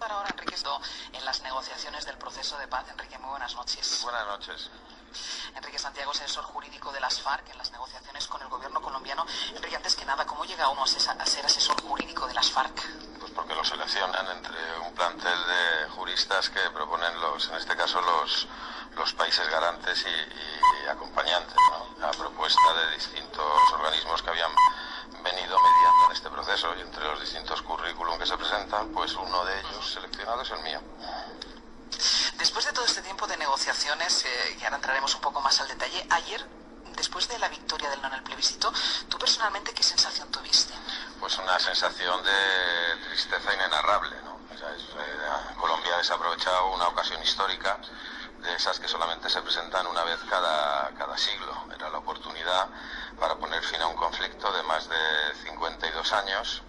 Para ahora, Enrique, en las negociaciones del proceso de paz. Enrique, muy buenas noches. Buenas noches. Enrique Santiago, asesor jurídico de las FARC en las negociaciones con el gobierno colombiano. Enrique, antes que nada, ¿cómo llega uno a ser asesor jurídico de las FARC? Pues porque lo seleccionan entre un plantel de juristas que proponen en este caso los países garantes y acompañantes, ¿no? A propuesta de distintos organismos que habían venido mediando en este proceso, y entre los distintos currículum que se presentan, pues uno de ellos seleccionado es el mío. Después de todo este tiempo de negociaciones, y ahora entraremos un poco más al detalle, ayer, después de la victoria del no en el plebiscito, ¿tú personalmente qué sensación tuviste? Pues una sensación de tristeza inenarrable, ¿no? O sea, Colombia ha desaprovechado una ocasión histórica, de esas que solamente se presentan una vez cada siglo. Era la oportunidad para poner fin a un conflicto de más de 52 años,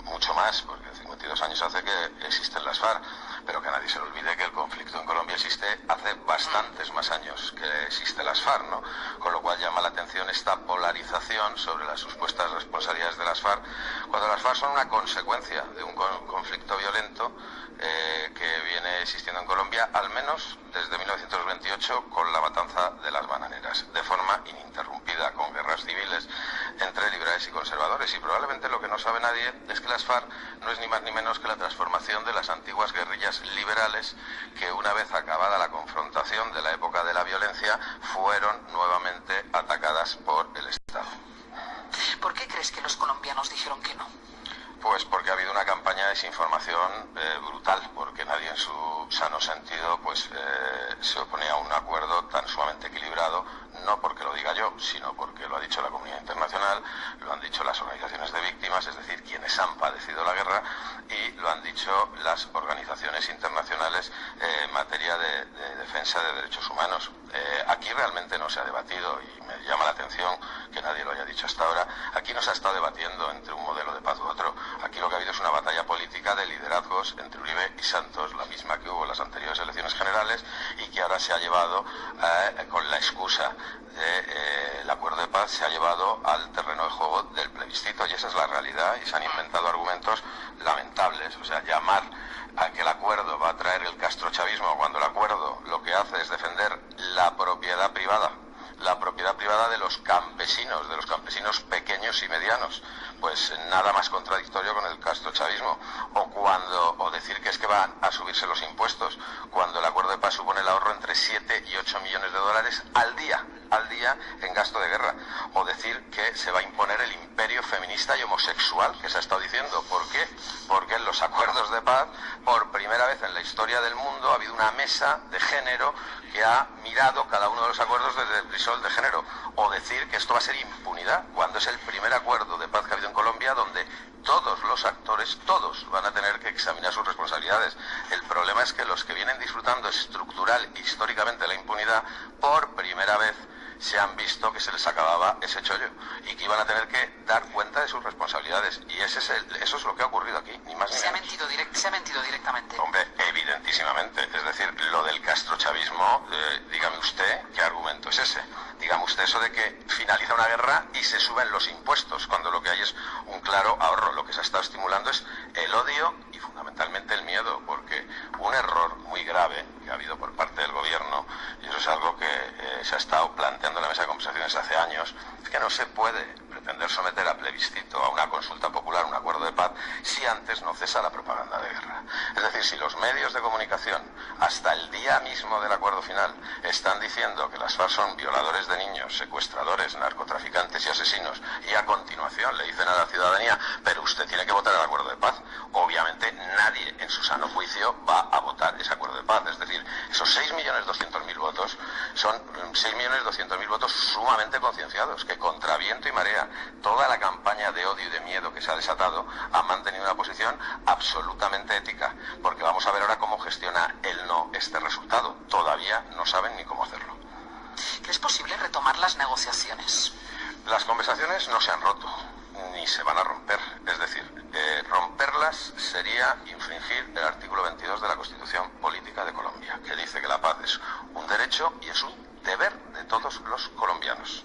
mucho más, porque 52 años hace que existen las FARC, pero que a nadie se le olvide que el conflicto en Colombia existe hace bastantes más años que existe las FARC, ¿no? Con lo cual llama la atención esta polarización sobre las supuestas responsabilidades de las FARC, cuando las FARC son una consecuencia de un conflicto violento que viene existiendo en Colombia, al menos desde 1928, con la matanza de las bananeras, de forma ininterrumpida, con guerras civiles entre liberales y conservadores. Y probablemente lo que no sabe nadie es que las FARC no es ni más ni menos que la transformación de las antiguas guerrillas liberales que, una vez acabada la confrontación de la época de la violencia, fueron nuevamente atacadas por el Estado. ¿Por qué crees que los colombianos dijeron que no? Pues porque ha habido una campaña de desinformación brutal, porque nadie en su sano sentido se opone a un acuerdo tan sumamente equilibrado, no porque lo diga yo, sino porque lo ha dicho la comunidad internacional, lo han dicho las organizaciones de víctimas, es decir, quienes han padecido la guerra, y lo han dicho las organizaciones internacionales en materia de defensa de derechos humanos. Aquí realmente no se ha debatido, y me llama la atención que nadie lo haya dicho hasta ahora. Aquí no se ha estado debatiendo entre un modelo de paz u otro. Aquí lo que ha habido es una batalla política de liderazgos entre Uribe y Santos, la misma que hubo en las anteriores elecciones generales, y que ahora se ha llevado, con la excusa del acuerdo de paz, se ha llevado al terreno de juego del plebiscito, y esa es la realidad, y se han inventado argumentos lamentables. O sea, llamar a que el acuerdo va a traer el castrochavismo, cuando el acuerdo lo que hace es defender la propiedad privada de los campesinos pequeños y medianos, pues nada más contradictorio con el castrochavismo. O decir que es que van a subirse los impuestos, cuando el acuerdo de paz supone el ahorro entre 7 y 8 millones de dólares al día en gasto de guerra. O decir que se va a imponer el imperio feminista y homosexual, que se ha estado diciendo. ¿Por qué? Porque en los acuerdos de paz, por primera vez en la historia del mundo, ha habido una mesa de género que ha mirado cada uno de los acuerdos desde el crisol de género. O decir que esto va a ser impunidad, cuando es el primer acuerdo de paz que ha habido en Colombia donde todos los actores, todos, van a tener que examinar sus responsabilidades. El problema es que los que vienen disfrutando estructural e históricamente la impunidad, por primera vez se han visto que se les acababa ese chollo y que iban a tener que dar cuenta de sus responsabilidades. Y eso es lo que ha ocurrido aquí, ni más ni menos. Se ha mentido directamente. Hombre, evidentísimamente. Es decir, lo del castrochavismo, dígame usted qué argumento es ese. Dígame usted eso de que finaliza una guerra y se suben los impuestos, cuando lo que hay es un claro ahorro. Lo que se ha estado estimulando es el odio y fundamentalmente el miedo, porque un error muy grave que ha habido por parte del gobierno, y eso es algo que se ha estado planteando en la mesa de conversaciones hace años, es que no se puede pretender someter a plebiscito, a una consulta popular, un acuerdo de paz, si antes no cesa la propaganda de guerra. Es decir, si los medios de comunicación, hasta el día mismo del acuerdo final, están diciendo que las FARC son violadores de niños, secuestradores, narcotraficantes y asesinos, y a continuación le dicen a la ciudadanía, pero usted tiene que votar el acuerdo de paz, obviamente nadie en su sano juicio va a votar ese acuerdo de paz. Es decir, esos 6.200.000 votos son 6.200.000 votos sumamente concienciados, que contra viento y marea, toda la campaña de odio y de miedo que se ha desatado, han mantenido una posición absolutamente ética, porque vamos a ver ahora cómo gestiona el no este resultado. Todavía no saben ni cómo hacerlo. ¿Es posible retomar las negociaciones? Las conversaciones no se han roto, ni se van a romper. Es decir, romperlas sería infringir el artículo 22 de la Constitución Política de Colombia, que dice que la paz es un derecho y es un deber de todos los colombianos.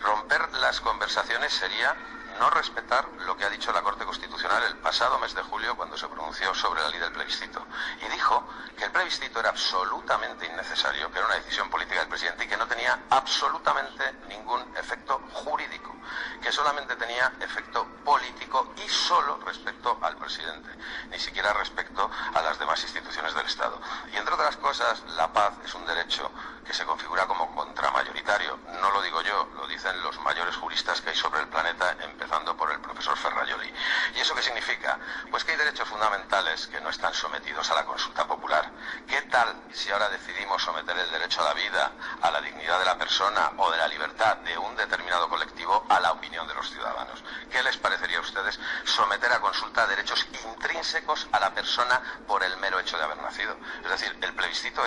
Romper las conversaciones sería no respetar lo que ha dicho la Corte Constitucional el pasado mes de julio cuando se pronunció sobre la ley del plebiscito. Y dijo que el plebiscito era absolutamente innecesario, que era una decisión política del presidente y que no tenía absolutamente ningún efecto jurídico, que solamente tenía efecto político y solo respecto al presidente, ni siquiera respecto a las demás instituciones del Estado. Y entre otras cosas, la paz es un derecho que se configura como contramayoritario. No lo digo yo, lo dicen los mayores juristas que hay sobre el planeta, empezando por el profesor Ferrajoli. ¿Y eso qué significa? Pues que hay derechos fundamentales que no están sometidos a la consulta popular. ¿Qué tal si ahora decidimos someter el derecho a la vida, a la dignidad de la persona o de la libertad de un determinado colectivo a la opinión de los ciudadanos? ¿Qué les parecería a ustedes someter a consulta derechos intrínsecos a la persona por el mero hecho de haber nacido? Es decir, el plebiscito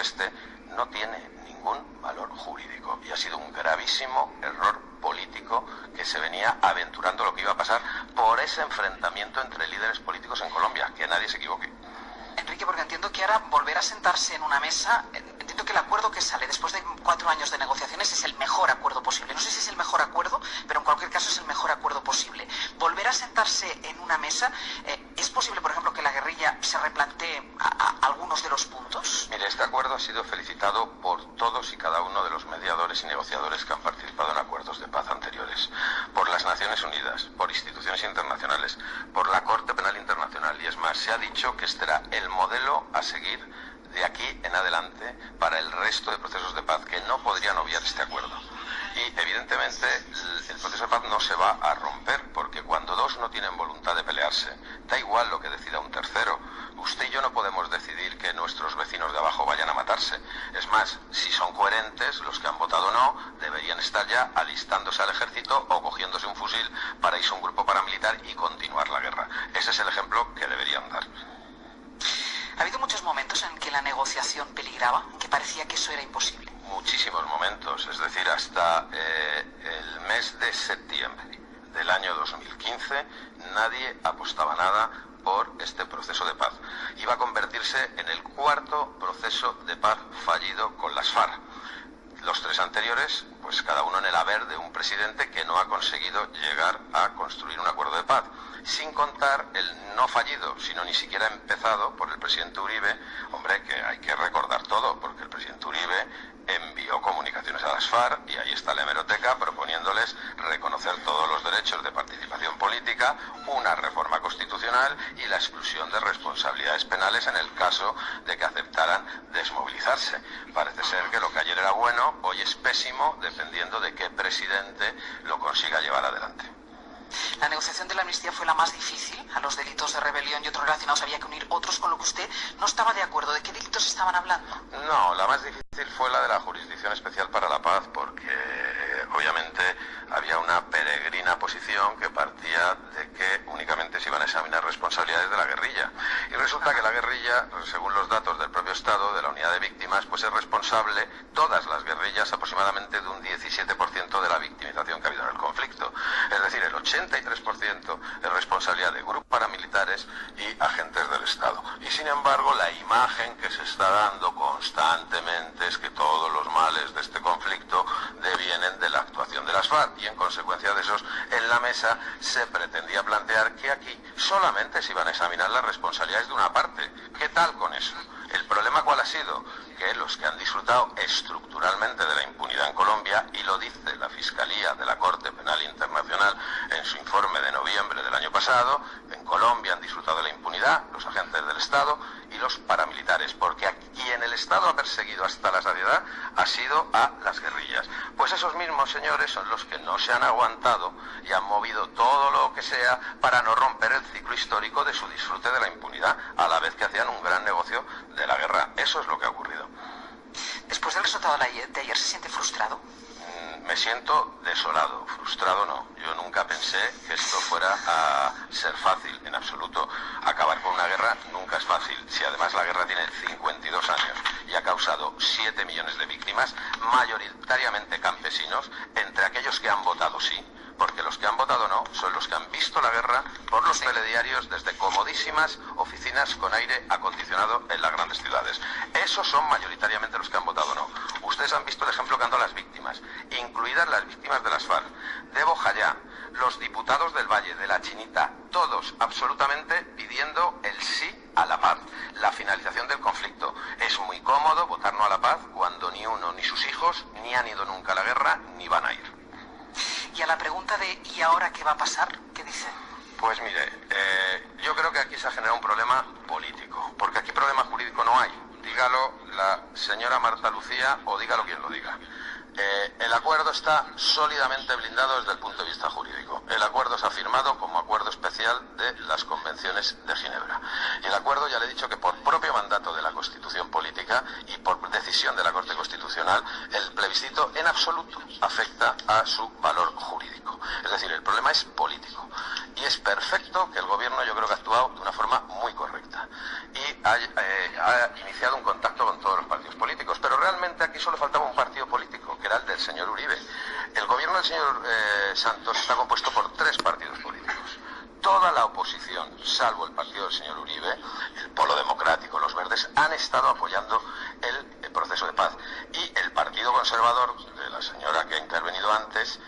no tiene ningún valor jurídico y ha sido un gravísimo error político que se venía aventurando lo que iba a pasar por ese enfrentamiento entre líderes políticos en Colombia. Que nadie se equivoque. Enrique, porque entiendo que ahora volver a sentarse en una mesa, entiendo que el acuerdo que sale después de 4 años de negociaciones es el mejor acuerdo posible. No sé si es el mejor acuerdo, pero en cualquier caso es el mejor acuerdo posible. Volver a sentarse en una mesa, ¿es posible, por ejemplo, que la guerrilla se replantee algunos de los puntos? Mire, este acuerdo ha sido felicitado por todos y cada uno de los mediadores y negociadores que han participado en acuerdos de paz anteriores, por las Naciones Unidas, por instituciones internacionales, por la Corte Penal Internacional, y es más, se ha dicho que este era el modelo a seguir de aquí en adelante para el resto de procesos de paz, que no podrían obviar este acuerdo. Y evidentemente el proceso de paz no se va a romper, porque cuando dos no tienen voluntad de pelearse, da igual lo que decida un tercero. Usted y yo no podemos decidir que nuestros vecinos de abajo vayan a matarse. Es más, si son coherentes, los que han votado no deberían estar ya alistándose al ejército o cogiéndose un fusil para irse a un grupo paramilitar y continuar la guerra. Ese es el ejemplo que deberían dar. ¿Ha habido muchos momentos en que la negociación peligraba, en que parecía que eso era imposible? Muchísimos momentos, es decir, hasta el mes de septiembre del año 2015 nadie apostaba nada por este proceso de paz. Iba a convertirse en el 4º proceso de paz fallido con las FARC. Los 3 anteriores, pues cada uno en el haber de un presidente que no ha conseguido llegar a construir un acuerdo de paz. Sin contar el no fallido, sino ni siquiera empezado por el presidente Uribe. Hombre, que hay que recordar todo, porque el presidente Uribe envió comunicaciones a las FARC y ahí está la hemeroteca proponiéndoles reconocer todos los derechos de participación política, una reforma constitucional y la exclusión de responsabilidades penales en el caso de que aceptaran desmovilizarse. Parece ser que lo que ayer era bueno, hoy es pésimo, dependiendo de qué presidente lo consiga llevar adelante. La negociación de la amnistía fue la más difícil. A los delitos de rebelión y otros relacionados había que unir otros con lo que usted no estaba de acuerdo. ¿De qué delitos estaban hablando? No, la más difícil fue la de la Jurisdicción Especial para la Paz, porque obviamente había una peregrina posición que partía de que únicamente se iban a examinar responsabilidades de la guerrilla. Y resulta que la guerrilla, según los datos del propio Estado, de la unidad de víctimas, pues es responsable, todas las guerrillas, aproximadamente de un 17% de la victimización que ha habido en el conflicto. Es decir, el 83% es responsabilidad de grupos paramilitares y agentes del Estado. Y sin embargo, la imagen que se está dando constantemente es que todos los males de este conflicto devienen de la actuación de las FARC, y en consecuencia de esos, en la mesa se pretendía plantear que aquí solamente se iban a examinar las responsabilidades de una parte. ¿Qué tal con eso? ¿El problema cuál ha sido? Que los que han disfrutado estructuralmente de la impunidad en Colombia, y lo dice la Fiscalía de la Corte Penal Internacional en su informe de noviembre del año pasado, en Colombia han disfrutado de la impunidad los agentes del Estado y los paramilitares, porque a quien el Estado ha perseguido hasta la saciedad ha sido a las guerrillas. Pues esos mismos señores son los que no se han aguantado y han movido todo lo que sea para no romper el ciclo histórico de su disfrute de la impunidad, a la vez que hacían un gran negocio de la guerra. Eso es lo que ha ocurrido. Después del resultado de ayer, ¿se siente frustrado? Me siento desolado, frustrado no. Yo nunca pensé que esto fuera a ser fácil, en absoluto. Acabar con una guerra nunca es fácil. Si además la guerra tiene 52 años y ha causado 7 millones de víctimas, mayoritariamente campesinos, entre aquellos que han votado sí, porque los que han votado no son los que han visto la guerra por los telediarios desde comodísimas oficinas con aire acondicionado en las grandes ciudades. Esos son mayoritariamente los que han votado no. Ustedes han visto el ejemplo que han dado las víctimas, incluidas las víctimas de las FARC, de Bojayá, los diputados del Valle, la chinita, todos absolutamente pidiendo el sí a la paz, la finalización del conflicto. Es muy cómodo votar no a la paz cuando ni uno ni sus hijos ni han ido nunca a la guerra ni van a ir. Y a la pregunta de ¿y ahora qué va a pasar? ¿Qué dice? Pues mire, yo creo que aquí se ha generado un problema político, porque aquí problema jurídico no hay. Dígalo la señora Marta Lucía o dígalo quien lo diga. El acuerdo está sólidamente blindado desde el punto de vista jurídico. El acuerdo se ha firmado como acuerdo especial de las convenciones de Ginebra. Y el acuerdo, ya le he dicho que por propio mandato de la Constitución política y por decisión de la Corte Constitucional, el plebiscito en absoluto afecta a su valor jurídico. Es decir, el problema es político. Y es perfecto que el gobierno, yo creo que ha actuado de una forma muy correcta. Y ha iniciado un contacto con todos los partidos políticos. Pero realmente aquí solo faltaba un partido político, que era el del señor Uribe. El gobierno del señor Santos está compuesto por 3 partidos políticos. Toda la oposición, salvo el partido del señor Uribe, el Polo Democrático, los Verdes, han estado apoyando el proceso de paz. Y el Partido Conservador, de la señora que ha intervenido antes,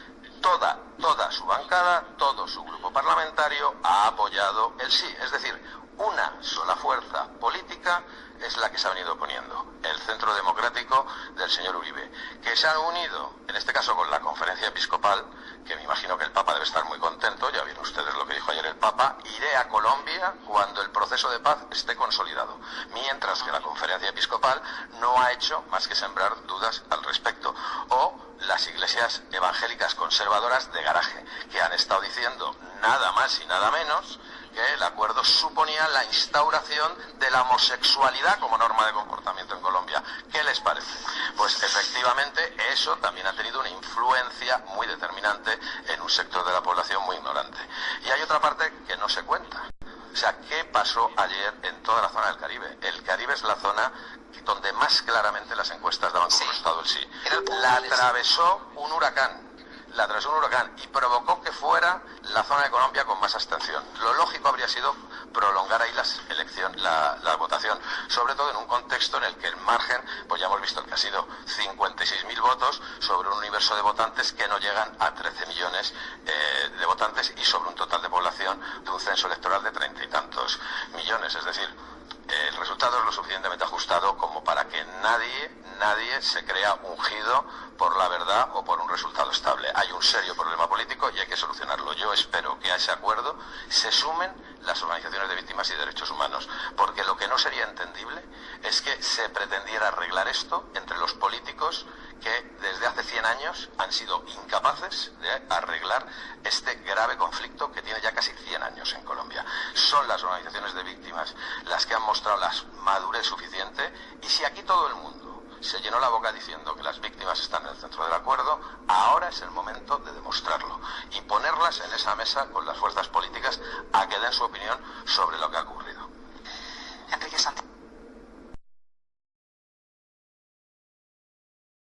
toda su bancada, todo su grupo parlamentario ha apoyado el sí. Es decir, una sola fuerza política es la que se ha venido oponiendo, el Centro Democrático del señor Uribe, que se ha unido, en este caso con la Conferencia Episcopal, que me imagino que el Papa debe estar muy contento, ya vieron ustedes lo que dijo ayer el Papa, iré a Colombia cuando el proceso de paz esté consolidado, mientras que la Conferencia Episcopal no ha hecho más que sembrar dudas al respecto, o las iglesias evangélicas conservadoras de garaje, que han estado diciendo nada más y nada menos que el acuerdo suponía la instauración de la homosexualidad como norma de comportamiento en Colombia. ¿Qué les parece? Pues efectivamente eso también ha tenido una influencia muy determinante en un sector de la población muy ignorante. Y hay otra parte que no se cuenta. O sea, ¿qué pasó ayer en toda la zona del Caribe? El Caribe es la zona donde más claramente las encuestas daban como resultado el sí. La atravesó un huracán. Y provocó que fuera la zona de Colombia con más abstención. Lo lógico habría sido prolongar ahí la votación, sobre todo en un contexto en el que el margen, pues ya hemos visto el que ha sido 56.000 votos sobre un universo de votantes que no llegan a 13 millones de votantes y sobre un total de población de un censo electoral de 30 y tantos millones. Es decir, el resultado es lo suficientemente ajustado como para que nadie se crea ungido por la verdad o por un resultado estable. Hay un serio problema político y hay que solucionarlo. Yo espero que a ese acuerdo se sumen las organizaciones de víctimas y derechos humanos, porque lo que no sería entendible es que se pretendiera arreglar esto entre los políticos que desde hace 100 años han sido incapaces de arreglar este grave conflicto que tiene ya casi 100 años en Colombia. Son las organizaciones de víctimas las que han mostrado la madurez suficiente, y si aquí todo el mundo se llenó la boca diciendo que las víctimas están en el centro del acuerdo, ahora es el momento de demostrarlo y ponerlas en esa mesa con las fuerzas políticas a que den su opinión sobre lo que ha ocurrido.